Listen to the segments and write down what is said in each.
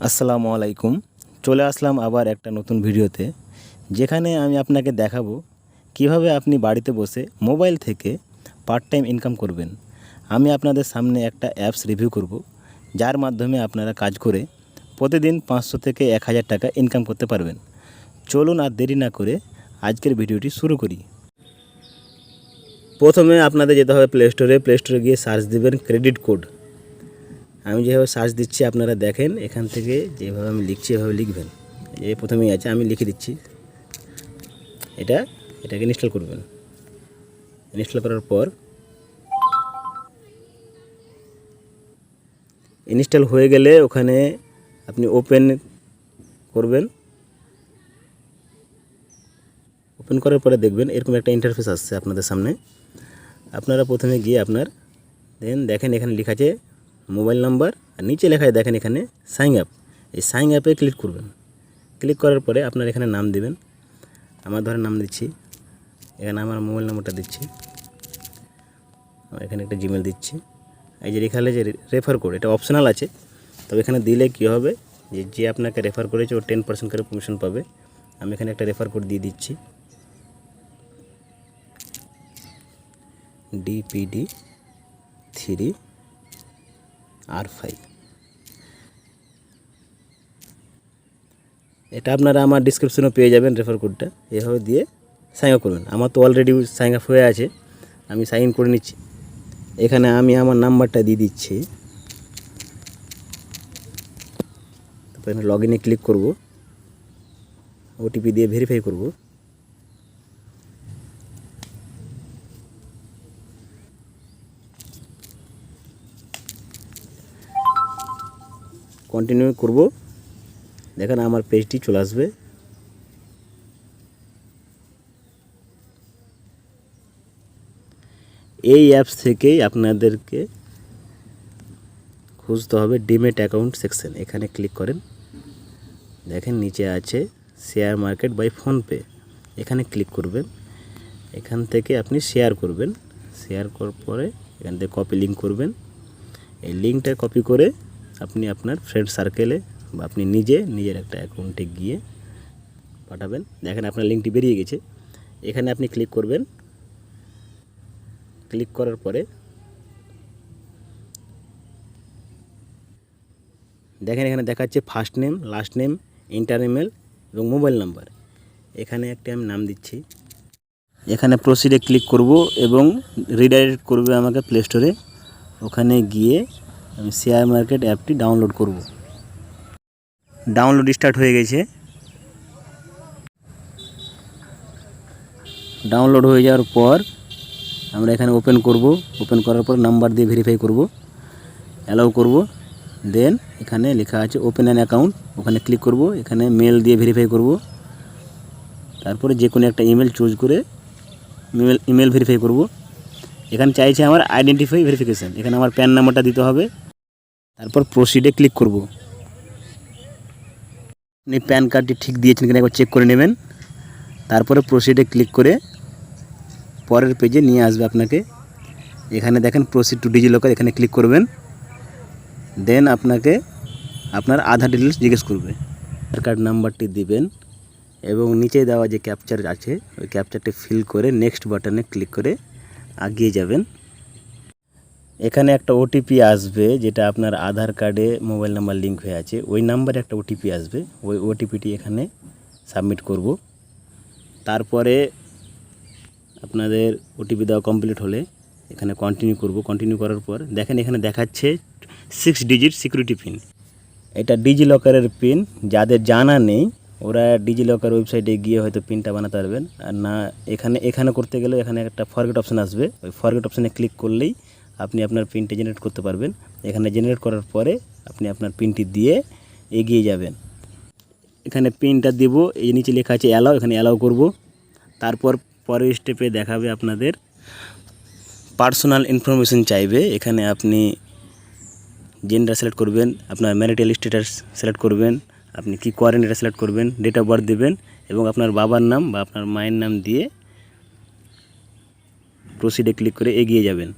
আসসালামু আলাইকুম। চলে আসলাম আবার একটা নতুন ভিডিওতে, যেখানে আমি আপনাকে দেখাবো কিভাবে আপনি বাড়িতে বসে মোবাইল থেকে পার্ট টাইম ইনকাম করবেন। আমি আপনাদের সামনে একটা অ্যাপস রিভিউ করব, যার মাধ্যমে আপনারা কাজ করে প্রতিদিন 500 থেকে 1000 টাকা ইনকাম করতে পারবেন। চলুন আর দেরি না করে আজকের ভিডিওটি শুরু করি। প্রথমে আপনাদের যেতে হবে প্লে স্টোরে গিয়ে সার্চ দিবেন ক্রেডিট কোড। আমি যেভাবে সার্চ দিচ্ছি আপনারা দেখেন, এখান থেকে যেভাবে আমি লিখছি এভাবে লিখবেন। এই প্রথমেই আছে, আমি লিখে দিচ্ছি। এটাকে ইনস্টল করবেন। ইনস্টল করার পর ইনস্টল হয়ে গেলে ওখানে আপনি ওপেন করবেন। ওপেন করার পরে দেখবেন এরকম একটা ইন্টারফেস আসছে আপনাদের সামনে। আপনারা প্রথমে গিয়ে দেখেন এখানে লেখা আছে মোবাইল নাম্বার, আর নিচে লেখা আছে দেখেন এখানে সাইন আপ। এই সাইন আপে ক্লিক করবেন। ক্লিক করার পরে আপনার এখানে নাম দিবেন। আমার ধরে নাম দিচ্ছি, এখানে আমার মোবাইল নাম্বারটা দিচ্ছি, এখানে একটা জিমেল দিচ্ছি। এই যে লেখা যে রেফার কোড, এটা অপশনাল আছে, তবে এখানে দিলে কী হবে যে আপনাকে রেফার করেছে ও 10% করে কমিশন পাবে। আমি এখানে একটা রেফার কোড দিয়ে দিচ্ছি, DPD3R5। এটা আপনারা আমার ডিসক্রিপশনেও পেয়ে যাবেন রেফার কোডটা। এভাবে দিয়ে সাইন আপ করবেন। আমার তো অলরেডি সাইন আপ হয়ে আছে, আমি সাইন ইন করে নিচ্ছি। এখানে আমি আমার নাম্বারটা দিয়ে দিচ্ছি। তারপর এখানে লগ ইনে ক্লিক করব, ওটিপি দিয়ে ভেরিফাই করব। কন্টিনিউ করব। দেখেন আমার পেজটি চলে আসবে। এই অ্যাপস থেকেই আপনাদেরকে খুঁজতে হবে ডিমেট অ্যাকাউন্ট সেকশন। এখানে ক্লিক করেন, দেখেন নিচে আছে শেয়ার মার্কেট বাই ফোনপে। এখানে ক্লিক করবেন। এখান থেকে আপনি শেয়ার করবেন। শেয়ার করার পরে এখান থেকে কপি লিঙ্ক করবেন। এই লিঙ্কটা কপি করে আপনি আপনার ফ্রেন্ড সার্কেলে বা আপনি নিজের একটা অ্যাকাউন্টে গিয়ে পাঠাবেন। দেখেন আপনার লিঙ্কটি বেরিয়ে গেছে। এখানে আপনি ক্লিক করবেন। ক্লিক করার পরে দেখেন এখানে দেখাচ্ছে first name, last name, inter email এবং মোবাইল নাম্বার। এখানে একটা আমি নাম দিচ্ছি। এখানে প্রসিডে ক্লিক করব এবং রিডাইরেক্ট করবে আমাকে প্লে স্টোরে। ওখানে গিয়ে আমি শেয়ার মার্কেট অ্যাপটি ডাউনলোড করব। ডাউনলোড স্টার্ট হয়ে গেছে। ডাউনলোড হয়ে যাওয়ার পর আমরা এখানে ওপেন করব। ওপেন করার পর নাম্বার দিয়ে ভেরিফাই করব, অ্যালাউ করব। দেন এখানে লেখা আছে ওপেন অ্যান অ্যাকাউন্ট, ওখানে ক্লিক করব। এখানে মেল দিয়ে ভেরিফাই করব। তারপরে যে কোনো একটা ইমেল চুজ করে ইমেল ভেরিফাই করব। এখানে চাইছে আমার আইডেন্টিফাই ভেরিফিকেশান, এখানে আমার প্যান নাম্বারটা দিতে হবে। তারপর প্রসিডে ক্লিক করব। আপনি প্যান কার্ডটি ঠিক দিয়েছেন কিনা একবার চেক করে নেবেন। তারপরে প্রসিডে ক্লিক করে পরের পেজে নিয়ে আসবে আপনাকে। এখানে দেখেন প্রসিড টু ডিজিলকার, এখানে ক্লিক করবেন। দেন আপনাকে আপনার আধার ডিটেলস জিজ্ঞেস করবে। আধার কার্ড নাম্বারটি দিবেন এবং নিচে দেওয়া যে ক্যাপচার আছে ওই ক্যাপচারটি ফিল করে নেক্সট বাটনে ক্লিক করে এগিয়ে যাবেন। এখানে একটা ওটিপি আসবে, যেটা আপনার আধার কার্ডে মোবাইল নাম্বার লিঙ্ক হয়ে আছে, ওই নাম্বারে একটা ওটিপি আসবে। ওই ওটিপিটি এখানে সাবমিট করব। তারপরে আপনাদের ওটিপি দেওয়া কমপ্লিট হলে এখানে কন্টিনিউ করব। কন্টিনিউ করার পর দেখেন এখানে দেখাচ্ছে 6 ডিজিট সিকিউরিটি পিন। এটা ডিজিলকারের পিন। যাদের জানা নেই ওরা ডিজিলকার ওয়েবসাইটে গিয়ে হয়তো পিনটা বানাতে পারবেন, আর না এখানে করতে গেলে এখানে একটা ফরগেট অপশান আসবে। ওই ফরগেট অপশানে ক্লিক করলেই আপনি আপনার পিনটি জেনারেট করতে পারবেন। এখানে জেনারেট করার পরে আপনি আপনার পিনটি দিয়ে এগিয়ে যাবেন। এখানে পিনটা দেব, এই নিচে লেখা আছে অ্যালাউ, এখানে অ্যালাউ করব। তারপর পরের স্টেপে দেখাবে আপনাদের পার্সোনাল ইনফরমেশন চাইবে। এখানে আপনি জেন্ডার সিলেক্ট করবেন, আপনার ম্যারিটাল স্ট্যাটাস সিলেক্ট করবেন, আপনি কি করেন এটা সিলেক্ট করবেন, ডেট অফ বার্থ দেবেন এবং আপনার বাবার নাম বা আপনার মায়ের নাম দিয়ে প্রসিডে ক্লিক করে এগিয়ে যাবেন।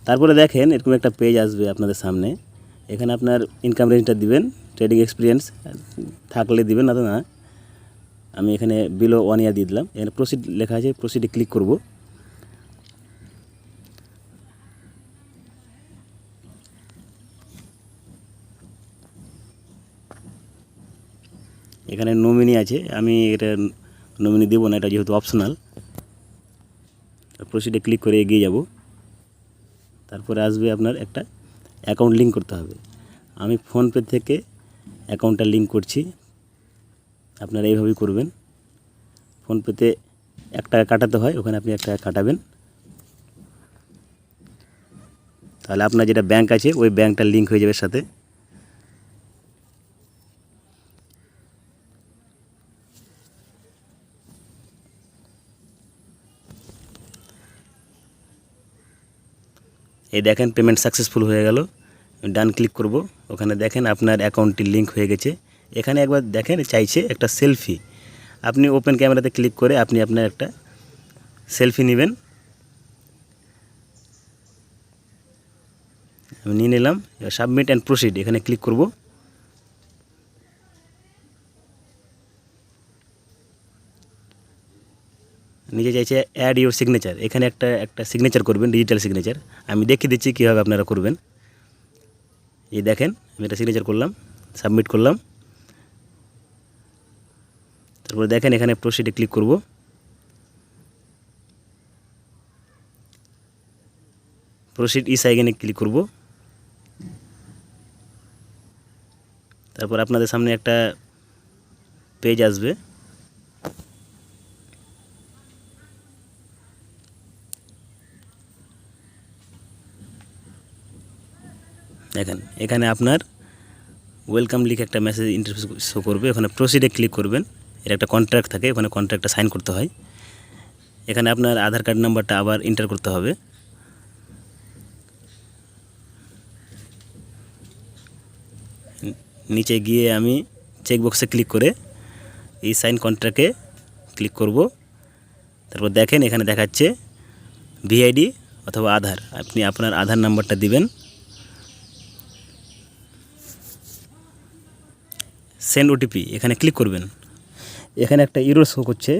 তারপরে দেখেন এরকম একটা পেজ আসবে আপনাদের সামনে। এখানে আপনার ইনকাম রেঞ্জটা দিবেন, ট্রেডিং এক্সপিরিয়েন্স থাকলে দিবেন, না তো না। আমি এখানে বিলো 1 ইয়ার দিয়ে দিলাম। এখানে প্রসিড লেখা আছে, প্রসিডে ক্লিক করব। এখানে নমিনি আছে, আমি এটা নমিনি দেবো না, এটা যেহেতু অপশনাল। প্রসিডে ক্লিক করে এগিয়ে যাব। তারপরে আসবে আপনার একটা অ্যাকাউন্ট লিঙ্ক করতে হবে। আমি ফোনপে থেকে অ্যাকাউন্টটা লিঙ্ক করছি, আপনারা এইভাবেই করবেন। ফোনপেতে 1 টাকা কাটাতে হয়, ওখানে আপনি 1 টাকা কাটাবেন। তাহলে আপনার যেটা ব্যাংক আছে ওই ব্যাংকটা লিঙ্ক হয়ে যাবে সাথে। এই দেখেন পেমেন্ট সাকসেসফুল হয়ে গেল। ডান ক্লিক করব, ওখানে দেখেন আপনার অ্যাকাউন্টটি লিঙ্ক হয়ে গেছে। এখানে একবার দেখেন চাইছে একটা সেলফি, আপনি ওপেন ক্যামেরাতে ক্লিক করে আপনি আপনার একটা সেলফি নেবেন। আমি নিয়ে নিলাম। এবার সাবমিট অ্যান্ড প্রসিড এখানে ক্লিক করব। নিচে চাইছে অ্যাড ইউর সিগনেচার, এখানে একটা সিগনেচার করবেন, ডিজিটাল সিগনেচার। আমি দেখিয়ে দিচ্ছি কীভাবে আপনারা করবেন। এই দেখেন আমি এটা সিগনেচার করলাম, সাবমিট করলাম। তারপর দেখেন এখানে প্রসিডে ক্লিক করব। প্রসিড ই সাইনে ক্লিক করব। তারপর আপনাদের সামনে একটা পেজ আসবে। দেখেন এখানে আপনার ওয়েলকাম লিখে একটা মেসেজ ইন্টারফেস শো করবে। ওখানে প্রসিডে ক্লিক করবেন। এর একটা কন্ট্রাক্ট থাকে, ওখানে কন্ট্রাক্টটা সাইন করতে হয়। এখানে আপনার আধার কার্ড নাম্বারটা আবার এন্টার করতে হবে। নিচে গিয়ে আমি চেকবক্সে ক্লিক করে এই সাইন কন্ট্রাক্টে ক্লিক করব। তারপর দেখেন এখানে দেখাচ্ছে ভিআইডি অথবা আধার, আপনি আপনার আধার নাম্বারটা দিবেন। সেন্ড ওটিপি এখানে ক্লিক করবেন। এখানে একটা ইরর শো করছে,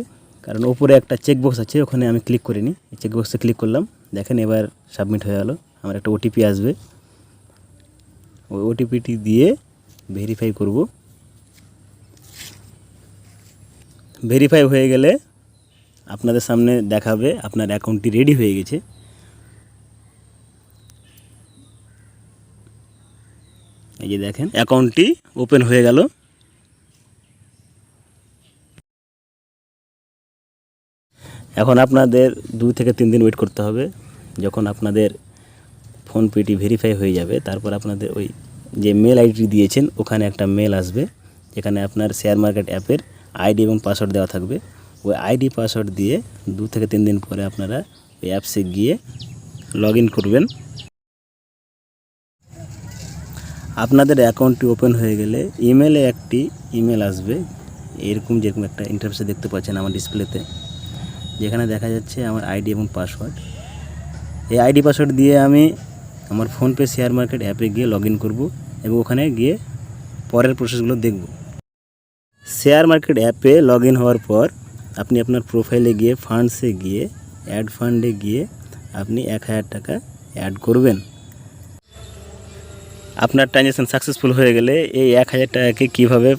কারণ ওপরে একটা চেকবক্স আছে, ওখানে আমি ক্লিক করিনি। এই চেকবক্সে ক্লিক করলাম, দেখেন এবার সাবমিট হয়ে গেল। আমার একটা ওটিপি আসবে, ওই ওটিপিটি দিয়ে ভেরিফাই করব। ভেরিফাই হয়ে গেলে আপনাদের সামনে দেখাবে আপনার অ্যাকাউন্টটি রেডি হয়ে গেছে। এই যে দেখেন অ্যাকাউন্টটি ওপেন হয়ে গেল। এখন আপনাদের 2 থেকে 3 দিন ওয়েট করতে হবে। যখন আপনাদের ফোনপেটি ভেরিফাই হয়ে যাবে, তারপর আপনাদের ওই যে মেল আইডি দিয়েছেন ওখানে একটা মেল আসবে, যেখানে আপনার শেয়ার মার্কেট অ্যাপের আইডি এবং পাসওয়ার্ড দেওয়া থাকবে। ওই আইডি পাসওয়ার্ড দিয়ে 2 থেকে 3 দিন পরে আপনারা ওই অ্যাপসে গিয়ে লগ ইন করবেন। আপনাদের অ্যাকাউন্টটি ওপেন হয়ে গেলে ইমেলে একটি ইমেল আসবে, যেরকম একটা ইন্টারফেসে দেখতে পাচ্ছেন আমার ডিসপ্লেতে, যেখানে দেখা যাচ্ছে আমার আইডি এবং পাসওয়ার্ড। এই আইডি পাসওয়ার্ড দিয়ে আমি আমার ফোনপে শেয়ার মার্কেট অ্যাপে গিয়ে লগ ইন করবো এবং ওখানে গিয়ে পরের প্রসেসগুলো দেখব। শেয়ার মার্কেট অ্যাপে লগ ইন হওয়ার পর আপনি আপনার প্রোফাইলে গিয়ে ফান্ডসে গিয়ে অ্যাড ফান্ডে গিয়ে আপনি 1000 টাকা অ্যাড করবেন। আপনার ট্রানজ্যাকশান সাকসেসফুল হয়ে গেলে এই 1000 টাকাকে কীভাবে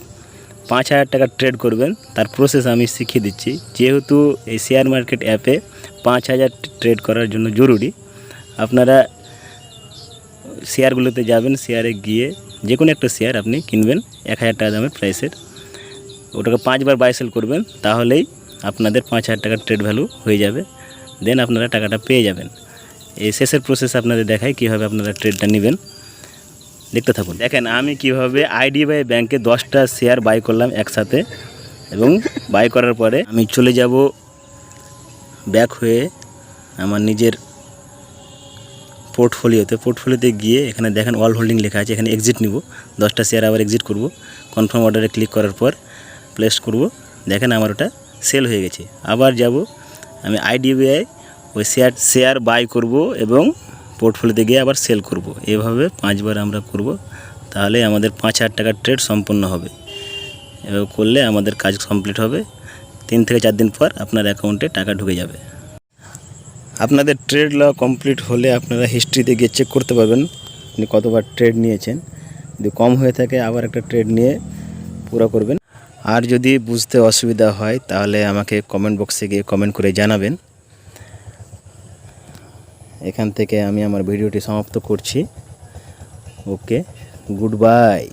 5000 টাকা ট্রেড করবেন তার প্রসেস আমি শিখিয়ে দিচ্ছি। যেহেতু এই শেয়ার মার্কেট অ্যাপে 5000 ট্রেড করার জন্য জরুরি, আপনারা শেয়ারগুলোতে যাবেন, শেয়ারে গিয়ে যে কোনো একটা শেয়ার আপনি কিনবেন 1000 টাকা দামের প্রাইসের, ওটাকে 5 বার বাই সেল করবেন, তাহলেই আপনাদের 5000 টাকার ট্রেড ভ্যালু হয়ে যাবে। দেন আপনারা টাকাটা পেয়ে যাবেন। এই শেষের প্রসেস আপনাদের দেখাই কীভাবে আপনারা ট্রেডটা নেবেন, দেখতে থাকুন। দেখেন আমি কিভাবে আইডিবিআই ব্যাংকে 10টা শেয়ার বাই করলাম একসাথে, এবং বাই করার পরে আমি চলে যাব ব্যাক হয়ে আমার নিজের পোর্টফোলিওতে গিয়ে এখানে দেখেন অল হোল্ডিং লেখা আছে, এখানে এক্সিট নিব, 10টা শেয়ার আবার এক্সিট করব। কনফার্ম অর্ডারে ক্লিক করার পর প্লেস করব। দেখেন আমার ওটা সেল হয়ে গেছে। আবার যাব আমি আইডিবিআই ওই শেয়ার বাই করব এবং পোর্টফোলিওতে গিয়ে আবার সেল করব। এভাবে 5 বার আমরা করব, তাহলে আমাদের 5,000 টাকার ট্রেড সম্পূর্ণ হবে। এভাবে করলে আমাদের কাজ কমপ্লিট হবে। 3 থেকে 4 দিন পর আপনার অ্যাকাউন্টে টাকা ঢুকে যাবে। আপনাদের ট্রেড লওয়া কমপ্লিট হলে আপনারা হিস্ট্রিতে গিয়ে চেক করতে পারবেন আপনি কতবার ট্রেড নিয়েছেন। যদি কম হয়ে থাকে আবার একটা ট্রেড নিয়ে পুরো করবেন। আর যদি বুঝতে অসুবিধা হয় তাহলে আমাকে কমেন্ট বক্সে গিয়ে কমেন্ট করে জানাবেন। এখান থেকে আমি আমার ভিডিওটি সমাপ্ত করছি। ওকে, গুড বাই।